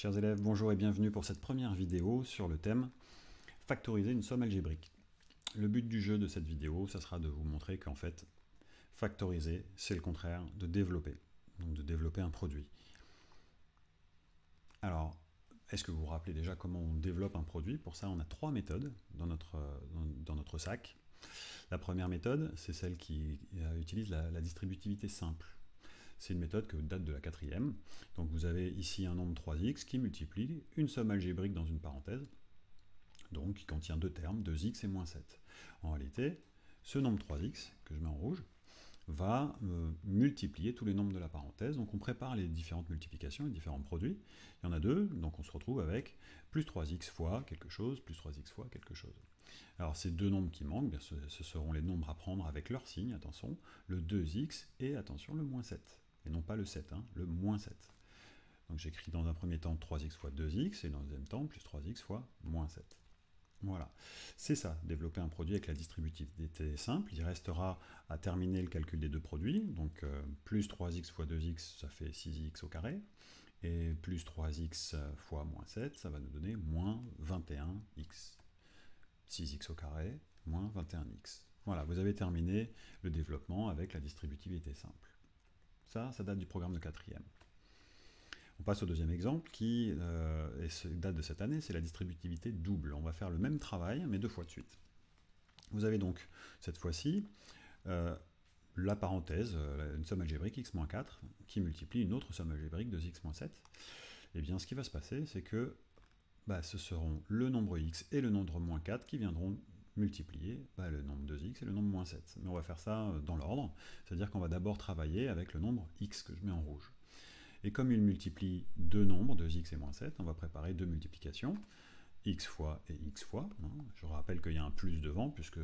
Chers élèves, bonjour et bienvenue pour cette première vidéo sur le thème « Factoriser une somme algébrique ». Le but du jeu de cette vidéo, ça sera de vous montrer qu'en fait, factoriser, c'est le contraire de développer, donc de développer un produit. Alors, est-ce que vous vous rappelez déjà comment on développe un produit? Pour ça, on a trois méthodes dans notre sac. La première méthode, c'est celle qui utilise la distributivité simple. C'est une méthode que date de la quatrième. Donc vous avez ici un nombre 3x qui multiplie une somme algébrique dans une parenthèse, donc qui contient deux termes, 2x et moins 7. En réalité, ce nombre 3x, que je mets en rouge, va multiplier tous les nombres de la parenthèse. Donc on prépare les différentes multiplications, les différents produits. Il y en a deux, donc on se retrouve avec plus 3x fois quelque chose, plus 3x fois quelque chose. Alors ces deux nombres qui manquent, bien, ce seront les nombres à prendre avec leur signe, attention, le 2x et attention le moins 7. Et non pas le 7, hein, le moins 7. Donc j'écris dans un premier temps 3x fois 2x, et dans un deuxième temps plus 3x fois moins 7. Voilà, c'est ça, développer un produit avec la distributivité simple. Il restera à terminer le calcul des deux produits, donc plus 3x fois 2x, ça fait 6x au carré, et plus 3x fois moins 7, ça va nous donner moins 21x. 6x au carré, moins 21x. Voilà, vous avez terminé le développement avec la distributivité simple. Ça date du programme de quatrième. On passe au deuxième exemple qui date de cette année, c'est la distributivité double. On va faire le même travail, mais deux fois de suite. Vous avez donc, cette fois-ci, la parenthèse, une somme algébrique x-4, qui multiplie une autre somme algébrique de x-7. Et bien, ce qui va se passer, c'est que ce seront le nombre x et le nombre moins 4 qui viendront multiplier le nombre 2x et le nombre moins 7. Mais on va faire ça dans l'ordre, c'est-à-dire qu'on va d'abord travailler avec le nombre x que je mets en rouge. Et comme il multiplie deux nombres, 2x et moins 7, on va préparer deux multiplications, x fois et x fois. Je rappelle qu'il y a un plus devant, puisque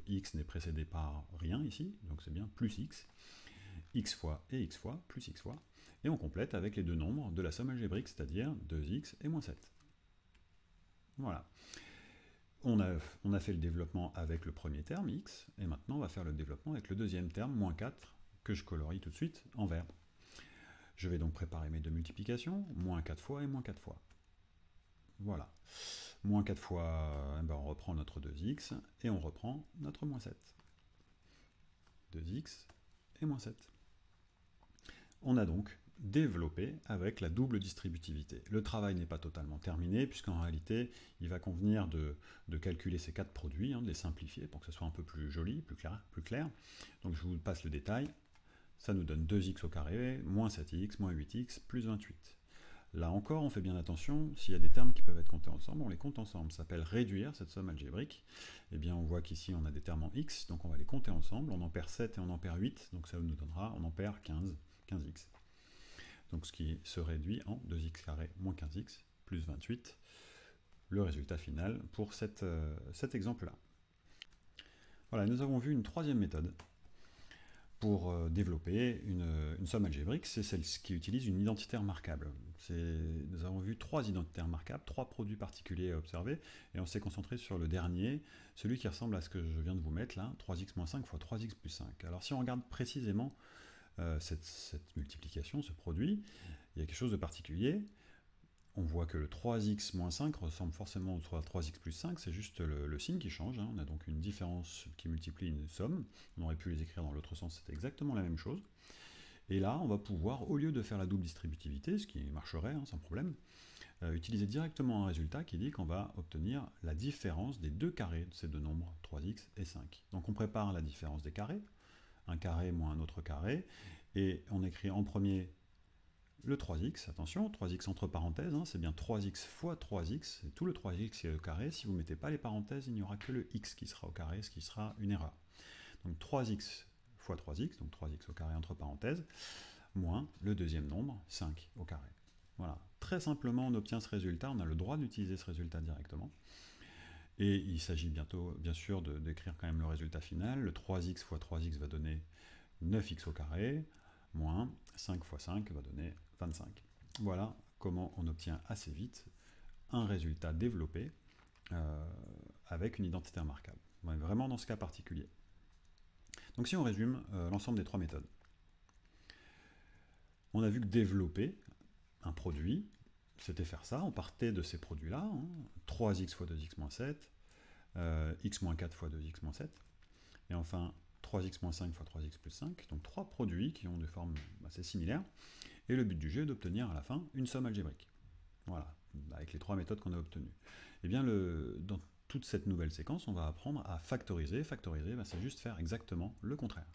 x n'est précédé par rien ici, donc c'est bien plus x fois et x fois, plus x fois. Et on complète avec les deux nombres de la somme algébrique, c'est-à-dire 2x et moins 7. Voilà. On a fait le développement avec le premier terme, x, et maintenant on va faire le développement avec le deuxième terme, moins 4, que je colorie tout de suite en vert. Je vais donc préparer mes deux multiplications, moins 4 fois et moins 4 fois. Voilà. Moins 4 fois, on reprend notre 2x, et on reprend notre moins 7. 2x et moins 7. On a donc développé avec la double distributivité. Le travail n'est pas totalement terminé, puisqu'en réalité, il va convenir de calculer ces quatre produits, de les simplifier pour que ce soit un peu plus joli, plus clair. Donc je vous passe le détail. Ça nous donne 2x au carré, moins 7x, moins 8x, plus 28. Là encore, on fait bien attention, s'il y a des termes qui peuvent être comptés ensemble, on les compte ensemble. Ça s'appelle réduire cette somme algébrique. Eh bien, on voit qu'ici, on a des termes en x, donc on va les compter ensemble. On en perd 7 et on en perd 8, donc ça nous donnera, on en perd 15x. Donc ce qui se réduit en 2x carré moins 15x plus 28, le résultat final pour cet exemple-là. Voilà, nous avons vu une troisième méthode pour développer une somme algébrique, c'est celle qui utilise une identité remarquable. Nous avons vu trois identités remarquables, trois produits particuliers à observer, et on s'est concentré sur le dernier, celui qui ressemble à ce que je viens de vous mettre là, 3x moins 5 fois 3x plus 5. Alors si on regarde précisément cette multiplication, ce produit, il y a quelque chose de particulier. On voit que le 3x moins 5 ressemble forcément au 3x plus 5, c'est juste le signe qui change. On a donc une différence qui multiplie une somme. On aurait pu les écrire dans l'autre sens, c'était exactement la même chose. Et là, on va pouvoir, au lieu de faire la double distributivité, ce qui marcherait sans problème, utiliser directement un résultat qui dit qu'on va obtenir la différence des deux carrés de ces deux nombres, 3x et 5. Donc on prépare la différence des carrés, un carré moins un autre carré, et on écrit en premier le 3x, attention, 3x entre parenthèses, c'est bien 3x fois 3x, et tout le 3x qui est au carré. Si vous ne mettez pas les parenthèses, il n'y aura que le x qui sera au carré, ce qui sera une erreur. Donc 3x fois 3x, donc 3x au carré entre parenthèses, moins le deuxième nombre, 5 au carré. Voilà, très simplement on obtient ce résultat, on a le droit d'utiliser ce résultat directement. Et il s'agit bien sûr d'écrire quand même le résultat final. Le 3x fois 3x va donner 9x au carré, moins 5 fois 5 va donner 25. Voilà comment on obtient assez vite un résultat développé avec une identité remarquable. Vraiment dans ce cas particulier. Donc si on résume l'ensemble des trois méthodes, on a vu que développer un produit, c'était faire ça, on partait de ces produits-là, hein, 3x fois 2x moins 7, x moins 4 fois 2x moins 7, et enfin 3x moins 5 fois 3x plus 5, donc trois produits qui ont des formes assez similaires, et le but du jeu est d'obtenir à la fin une somme algébrique. Voilà, avec les trois méthodes qu'on a obtenues. Et bien, dans toute cette nouvelle séquence, on va apprendre à factoriser. Factoriser, ben, c'est juste faire exactement le contraire.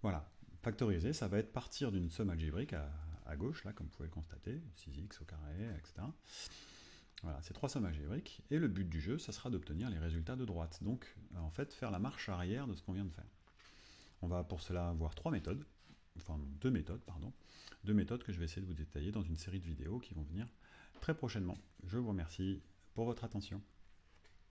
Voilà, factoriser, ça va être partir d'une somme algébrique à gauche, là, comme vous pouvez le constater, 6x au carré, etc. Voilà, c'est trois sommes algébriques, et le but du jeu, ça sera d'obtenir les résultats de droite. Donc, en fait, faire la marche arrière de ce qu'on vient de faire. On va pour cela avoir trois méthodes, enfin deux méthodes, pardon, deux méthodes que je vais essayer de vous détailler dans une série de vidéos qui vont venir très prochainement. Je vous remercie pour votre attention.